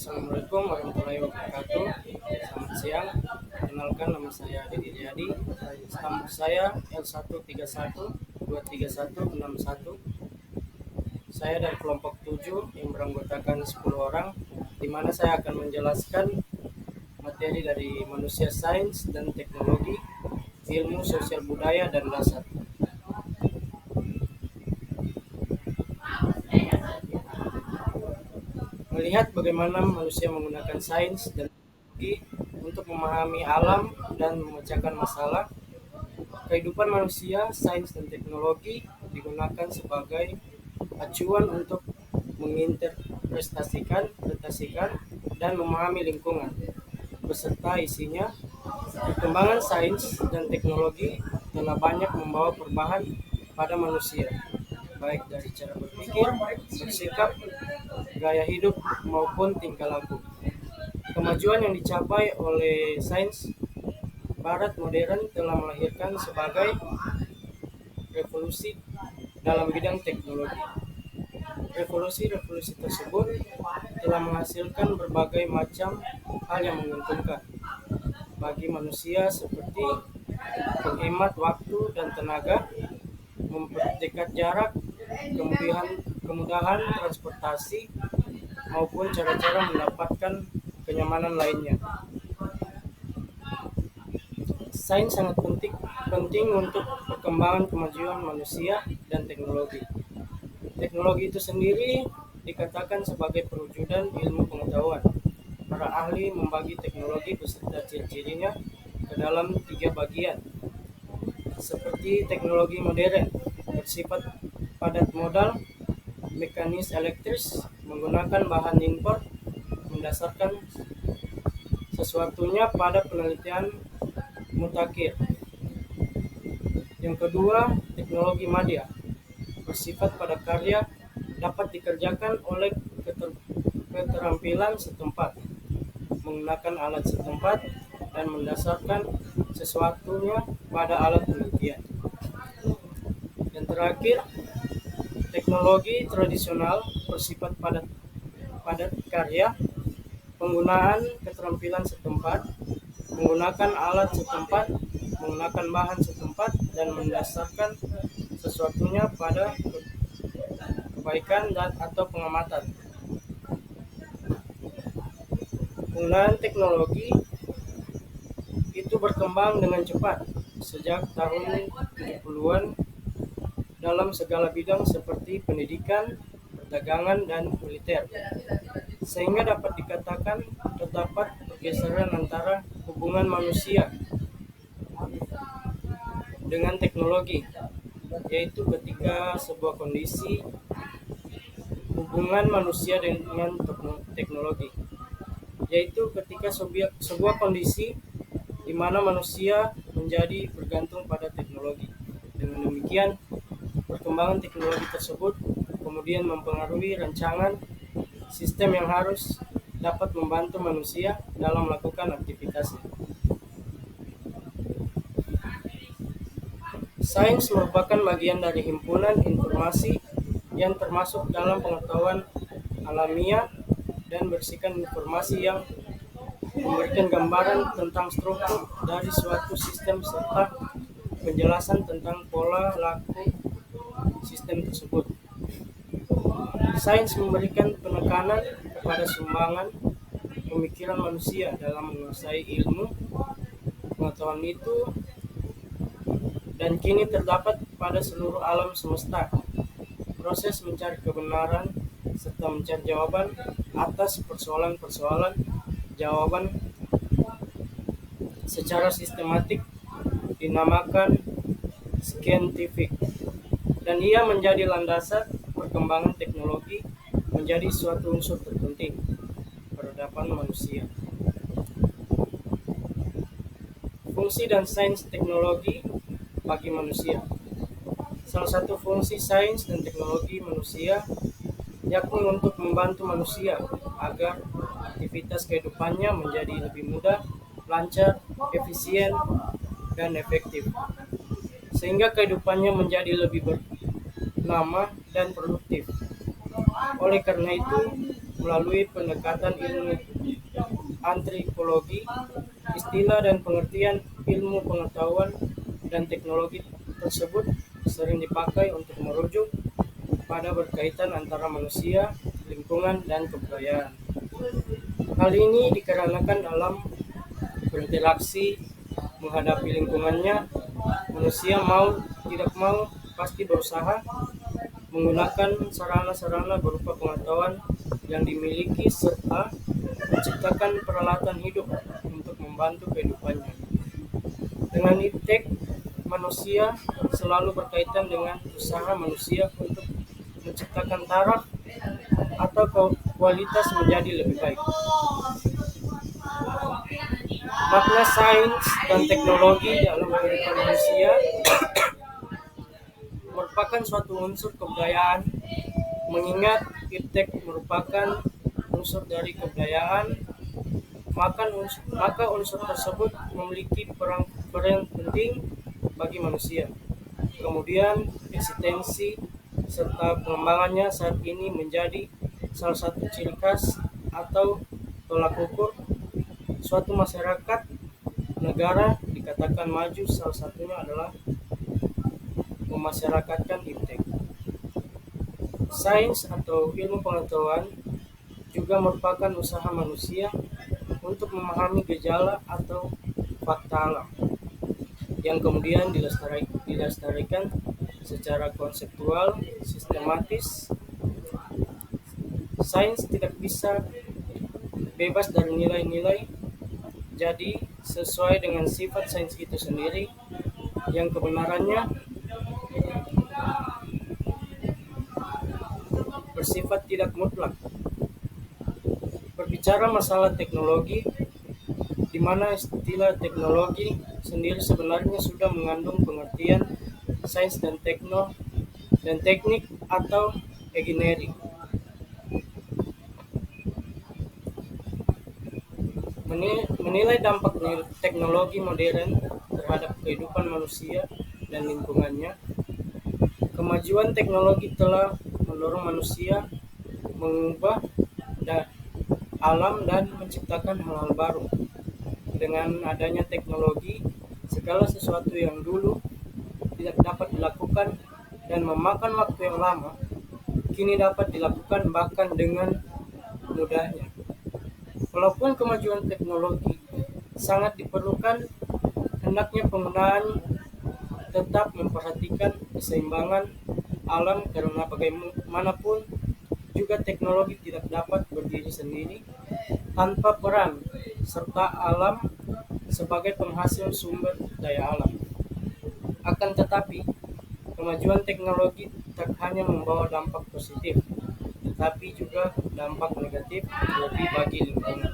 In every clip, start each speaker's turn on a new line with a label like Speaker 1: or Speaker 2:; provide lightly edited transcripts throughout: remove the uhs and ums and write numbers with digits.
Speaker 1: Assalamualaikum warahmatullahi wabarakatuh. Selamat siang. Kenalkan, nama saya Dedi Riyadi. Status saya L13123123161. Saya dari kelompok 7 yang beranggotakan 10 orang, di mana saya akan menjelaskan materi dari manusia, sains dan teknologi, ilmu sosial budaya dan dasar. Melihat bagaimana manusia menggunakan sains dan teknologi untuk memahami alam dan memecahkan masalah, kehidupan manusia, sains dan teknologi digunakan sebagai acuan untuk menginterpretasikan dan memahami lingkungan beserta isinya. Perkembangan sains dan teknologi telah banyak membawa perubahan pada manusia, baik dari cara berpikir, bersikap, gaya hidup maupun tingkah laku. Kemajuan yang dicapai oleh sains barat modern telah melahirkan sebagai revolusi dalam bidang teknologi. Revolusi tersebut telah menghasilkan berbagai macam hal yang menguntungkan bagi manusia, seperti menghemat waktu dan tenaga, memperdekat jarak, kemudahan transportasi, maupun cara-cara mendapatkan kenyamanan lainnya. Sains sangat penting untuk perkembangan kemajuan manusia dan teknologi. Teknologi itu sendiri dikatakan sebagai perwujudan ilmu pengetahuan. Para ahli membagi teknologi beserta ciri-cirinya ke dalam 3 bagian, seperti teknologi modern bersifat padat modal, mekanis elektris, menggunakan bahan impor, mendasarkan sesuatunya pada penelitian mutakhir. Yang kedua, teknologi madya bersifat pada karya, dapat dikerjakan oleh keterampilan setempat, menggunakan alat setempat, dan mendasarkan sesuatunya pada alat penelitian. Dan terakhir, teknologi tradisional bersifat padat karya, penggunaan keterampilan setempat, menggunakan alat setempat, menggunakan bahan setempat, dan mendasarkan sesuatunya pada kebaikan atau pengamatan. Penggunaan teknologi itu berkembang dengan cepat sejak tahun 70-an dalam segala bidang seperti pendidikan, perdagangan, dan militer, sehingga dapat dikatakan terdapat pergeseran antara hubungan manusia dengan teknologi, yaitu ketika sebuah kondisi hubungan manusia dengan teknologi, yaitu ketika sebuah kondisi di mana manusia menjadi bergantung pada teknologi. Dengan demikian, perkembangan teknologi tersebut kemudian mempengaruhi rancangan sistem yang harus dapat membantu manusia dalam melakukan aktivitasnya. Sains merupakan bagian dari himpunan informasi yang termasuk dalam pengetahuan alamiah dan berisikan informasi yang memberikan gambaran tentang struktur dari suatu sistem serta penjelasan tentang pola laku sistem tersebut. Sains memberikan penekanan kepada sumbangan pemikiran manusia dalam menguasai ilmu pengetahuan itu, dan kini terdapat pada seluruh alam semesta. Proses mencari kebenaran serta mencari jawaban atas persoalan-persoalan jawaban secara sistematik dinamakan scientific, dan ia menjadi landasan perkembangan teknologi menjadi suatu unsur terpenting peradaban manusia. Fungsi dan sains teknologi bagi manusia. Salah satu fungsi sains dan teknologi manusia yakni untuk membantu manusia agar aktivitas kehidupannya menjadi lebih mudah, lancar, efisien, dan efektif, sehingga kehidupannya menjadi lebih bernama dan produktif. Oleh karena itu, melalui pendekatan ilmu antropologi. Istilah dan pengertian ilmu pengetahuan dan teknologi tersebut sering dipakai untuk merujuk pada berkaitan antara manusia, lingkungan, dan kebudayaan. Hal ini dikarenakan dalam berinteraksi menghadapi lingkungannya, manusia mau tidak mau pasti berusaha menggunakan sarana-sarana berupa pengetahuan yang dimiliki serta menciptakan peralatan hidup untuk membantu kehidupannya. Dengan iptek, manusia selalu berkaitan dengan usaha manusia untuk menciptakan taraf atau kualitas menjadi lebih baik. Makna sains dan teknologi dalam kehidupan manusia merupakan suatu unsur kebudayaan, mengingat iptek merupakan unsur dari kebudayaan, maka unsur tersebut memiliki peran penting bagi manusia. Kemudian eksistensi serta pengembangannya saat ini menjadi salah satu ciri khas atau tolak ukur suatu masyarakat negara dikatakan maju, salah satunya adalah memasyarakatkan iptek. Sains atau ilmu pengetahuan juga merupakan usaha manusia untuk memahami gejala atau fakta alam yang kemudian dilestarikan secara konseptual, sistematis. Sains tidak bisa bebas dari nilai-nilai, jadi sesuai dengan sifat sains itu sendiri yang kebenarannya bersifat tidak mutlak. Berbicara masalah teknologi, di mana istilah teknologi sendiri sebenarnya sudah mengandung pengertian sains dan teknik atau engineering. Menilai dampak teknologi modern terhadap kehidupan manusia dan lingkungannya. Kemajuan teknologi telah mendorong manusia mengubah alam dan menciptakan hal-hal baru. Dengan adanya teknologi, segala sesuatu yang dulu tidak dapat dilakukan dan memakan waktu yang lama, kini dapat dilakukan bahkan dengan mudahnya. Walaupun kemajuan teknologi sangat diperlukan, hendaknya penggunaan tetap memperhatikan keseimbangan alam karena bagaimanapun juga teknologi tidak dapat berdiri sendiri tanpa peran serta alam sebagai penghasil sumber daya alam. Akan tetapi, kemajuan teknologi tak hanya membawa dampak positif, tetapi juga dampak negatif lebih bagi lingkungan.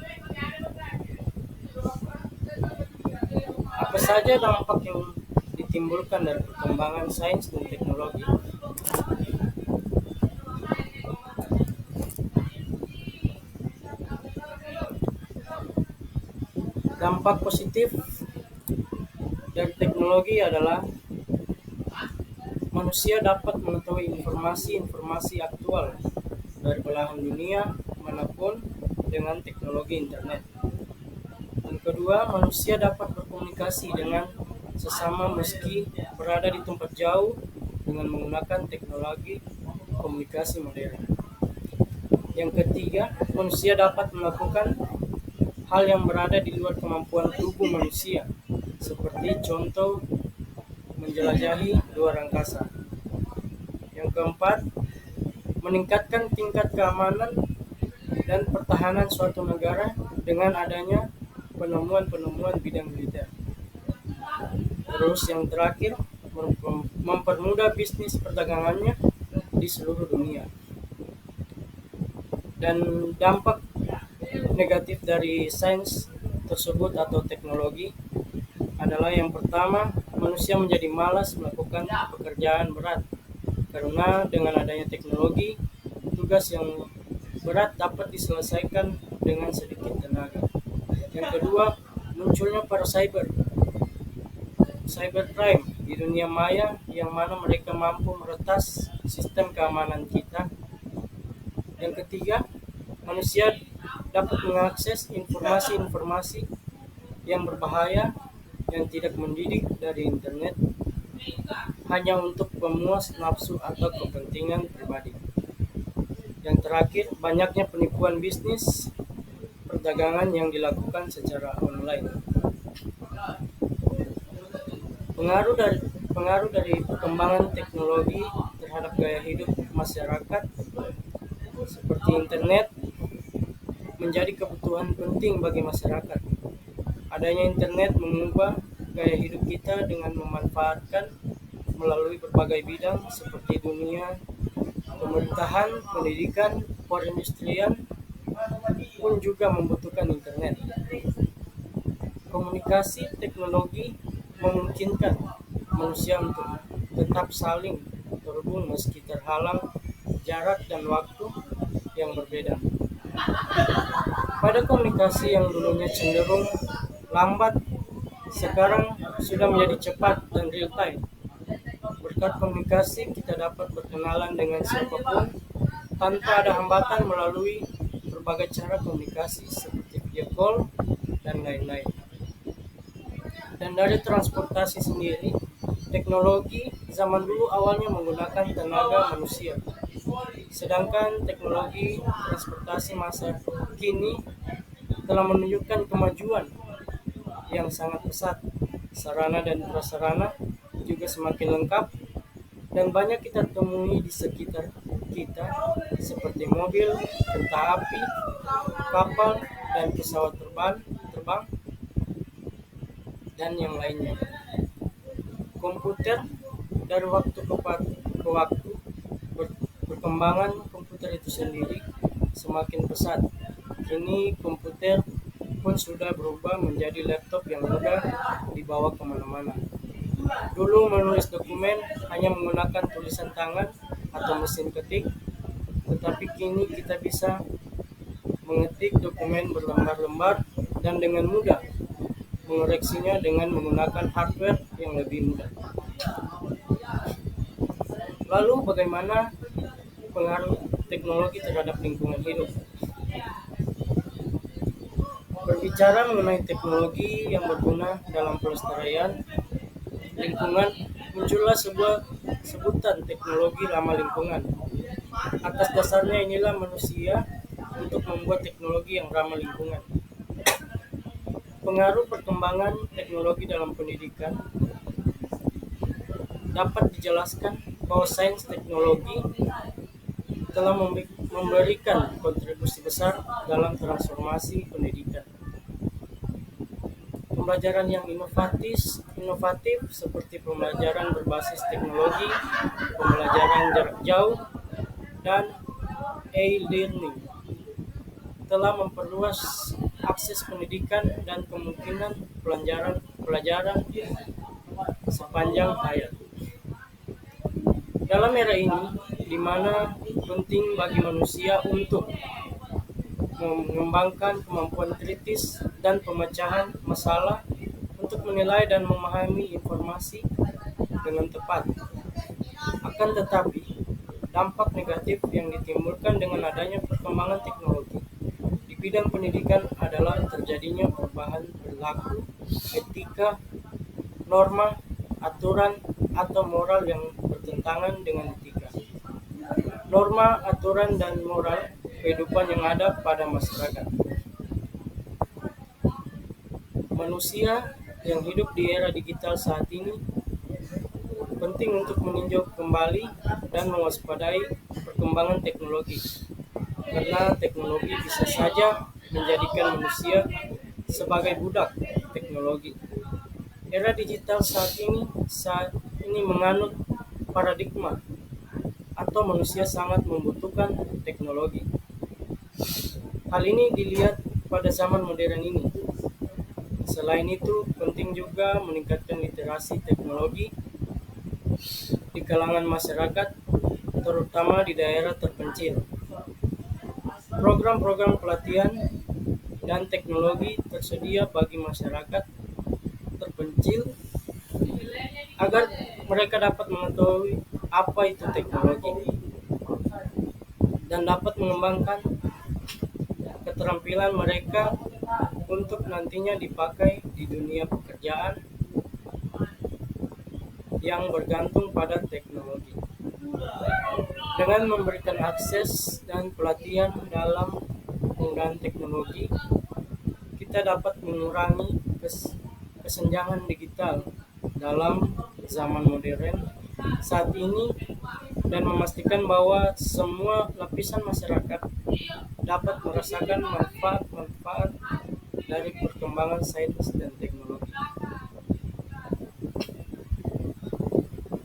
Speaker 1: Apa saja dampak yang ditimbulkan dari perkembangan sains dan teknologi? Dampak positif dari teknologi adalah manusia dapat mengetahui informasi aktual dari belahan dunia manapun dengan teknologi internet. Dan kedua, manusia dapat berkomunikasi dengan sesama meski berada di tempat jauh dengan menggunakan teknologi komunikasi modern. Yang ketiga, manusia dapat melakukan hal yang berada di luar kemampuan tubuh manusia, seperti contoh menjelajahi luar angkasa. Yang keempat, meningkatkan tingkat keamanan dan pertahanan suatu negara dengan adanya penemuan-penemuan bidang militer. Terus yang terakhir, mempermudah bisnis perdagangannya di seluruh dunia. Dan dampak negatif dari sains tersebut atau teknologi adalah yang pertama, manusia menjadi malas melakukan pekerjaan berat karena dengan adanya teknologi, tugas yang berat dapat diselesaikan dengan sedikit tenaga. Yang kedua, munculnya para cybercrime di dunia maya yang mana mereka mampu meretas sistem keamanan kita. Yang ketiga, Manusia dapat mengakses informasi-informasi yang berbahaya yang tidak mendidik dari internet hanya untuk memuas nafsu atau kepentingan pribadi. Yang terakhir, banyaknya penipuan bisnis perdagangan yang dilakukan secara online. Pengaruh dari pengaruh dari perkembangan teknologi terhadap gaya hidup masyarakat seperti internet menjadi kebutuhan penting bagi masyarakat. Adanya internet mengubah gaya hidup kita dengan memanfaatkan melalui berbagai bidang seperti dunia pemerintahan, pendidikan, perindustrian pun juga membutuhkan internet. Komunikasi teknologi memungkinkan manusia untuk tetap saling terhubung meski terhalang jarak dan waktu yang berbeda. Pada komunikasi yang dulunya cenderung lambat, sekarang sudah menjadi cepat dan real time. Berkat komunikasi, kita dapat berkenalan dengan siapapun tanpa ada hambatan melalui berbagai cara komunikasi seperti video call dan lain-lain. Dan dari transportasi sendiri, teknologi zaman dulu awalnya menggunakan tenaga manusia. Sedangkan teknologi transportasi masa kini telah menunjukkan kemajuan yang sangat pesat. Sarana dan prasarana juga semakin lengkap dan banyak kita temui di sekitar kita seperti mobil, kereta api, kapal, dan pesawat terbang dan yang lainnya. Komputer dari waktu ke waktu perkembangan komputer itu sendiri semakin pesat. Kini komputer pun sudah berubah menjadi laptop yang mudah dibawa kemana-mana. Dulu menulis dokumen hanya menggunakan tulisan tangan atau mesin ketik, tetapi kini kita bisa mengetik dokumen berlembar-lembar dan dengan mudah mengoreksinya dengan menggunakan hardware yang lebih mudah. Lalu bagaimana pengaruh teknologi terhadap lingkungan hidup? Berbicara mengenai teknologi yang berguna dalam pelestarian lingkungan, muncullah sebuah sebutan teknologi ramah lingkungan. Atas dasarnya inilah manusia untuk membuat teknologi yang ramah lingkungan. Pengaruh perkembangan teknologi dalam pendidikan dapat dijelaskan bahwa sains teknologi telah memberikan kontribusi besar dalam transformasi pendidikan. Pembelajaran yang inovatif seperti pembelajaran berbasis teknologi, pembelajaran jarak jauh, dan e-learning telah memperluas akses pendidikan dan kemungkinan pelajaran sepanjang hayat. Dalam era ini, di mana penting bagi manusia untuk mengembangkan kemampuan kritis dan pemecahan masalah untuk menilai dan memahami informasi dengan tepat. Akan tetapi, dampak negatif yang ditimbulkan dengan adanya perkembangan teknologi di bidang pendidikan adalah terjadinya perubahan perilaku, etika, norma, aturan, atau moral yang bertentangan dengan etika. Norma, aturan, dan moral kehidupan yang ada pada masyarakat. Manusia yang hidup di era digital saat ini penting untuk meninjau kembali dan mewaspadai perkembangan teknologi, karena teknologi bisa saja menjadikan manusia sebagai budak teknologi. Era digital saat ini menganut paradigma atau manusia sangat membutuhkan teknologi. Hal ini dilihat pada zaman modern ini. Selain itu, penting juga meningkatkan literasi teknologi di kalangan masyarakat, terutama di daerah terpencil. Program-program pelatihan dan teknologi tersedia bagi masyarakat terpencil agar mereka dapat mengetahui apa itu teknologi dan dapat mengembangkan keterampilan mereka untuk nantinya dipakai di dunia pekerjaan yang bergantung pada teknologi. Dengan memberikan akses dan pelatihan dalam penggunaan teknologi, kita dapat mengurangi kesenjangan digital dalam zaman modern saat ini dan memastikan bahwa semua lapisan masyarakat dapat merasakan manfaat-manfaat dari perkembangan sains dan teknologi.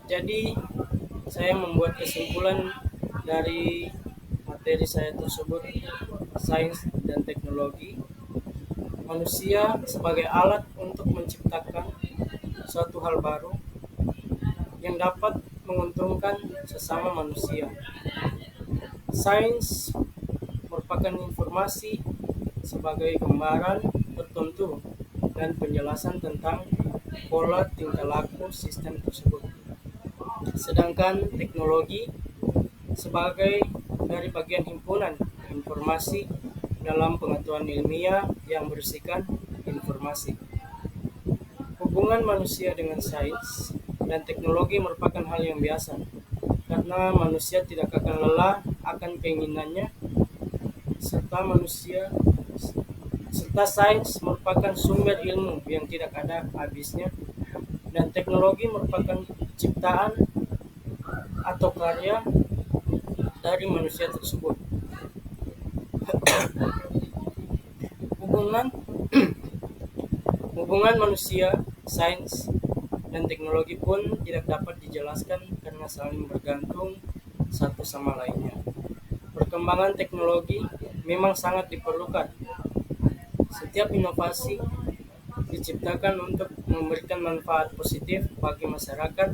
Speaker 1: Jadi, saya membuat kesimpulan dari materi saya tersebut, sains dan teknologi. Manusia sebagai alat untuk menciptakan suatu hal baru yang dapat menguntungkan sesama manusia. Sains merupakan informasi sebagai gambaran tertentu dan penjelasan tentang pola tingkah laku sistem tersebut. Sedangkan teknologi sebagai dari bagian himpunan informasi dalam pengetahuan ilmiah yang berisikan informasi. Hubungan manusia dengan sains dan teknologi merupakan hal yang biasa, karena manusia tidak akan lelah akan keinginannya, serta sains merupakan sumber ilmu yang tidak ada habisnya, dan teknologi merupakan ciptaan atau karya dari manusia tersebut. Hubungan manusia, sains, dan teknologi pun tidak dapat dijelaskan karena saling bergantung satu sama lainnya. Perkembangan teknologi memang sangat diperlukan. Setiap inovasi diciptakan untuk memberikan manfaat positif bagi masyarakat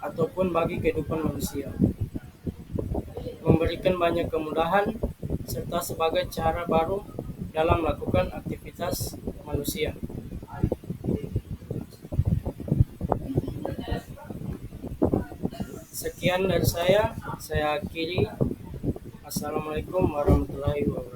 Speaker 1: ataupun bagi kehidupan manusia, memberikan banyak kemudahan, serta sebagai cara baru dalam melakukan aktivitas manusia. Sekian dari saya akhiri. Assalamualaikum warahmatullahi wabarakatuh.